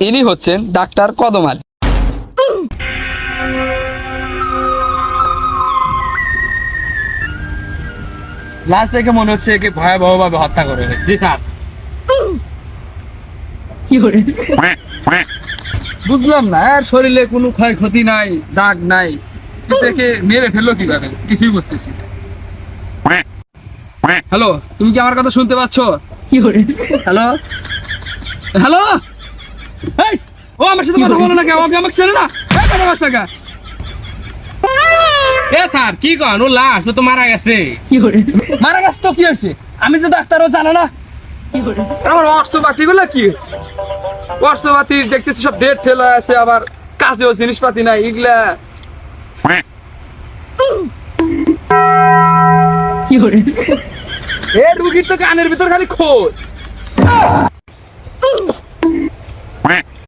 ইনি হচ্ছেন ডাক্তার কদম আলী। লাশ দেখে মনে হচ্ছে একে ভয়াবহভাবে হত্যা করে হয়েছে। জি স্যার। বুঝলাম না, এর শরীরে কোনো ক্ষয়ক্ষতি নাই, দাগ নাই, কিন্তু একে মেরে ফেললো কিভাবে কিছুই বুঝতেছি না। হ্যালো, তুমি কি আমার কথা শুনতে পাচ্ছ? হ্যালো হ্যালো, এই ও আমার সাথে কথা বলো না কেন? আমাকে চেনে না? কথা বলছ না? এ স্যার কি কন, ও লাশ ও তো মারা গেছে। মারা গেছে তো কি হয়েছে? আমি যে ডাক্তারও জানে না। আমার অর্থপাতি গুলো কি হয়েছে? অর্থপাতি দেখতেছি সব ডেট ফেলা আছে, আবার কাজেও জিনিসপাতি নাই এগুলা। এ রুগীর তো কানের ভিতর খালি খোঁজ।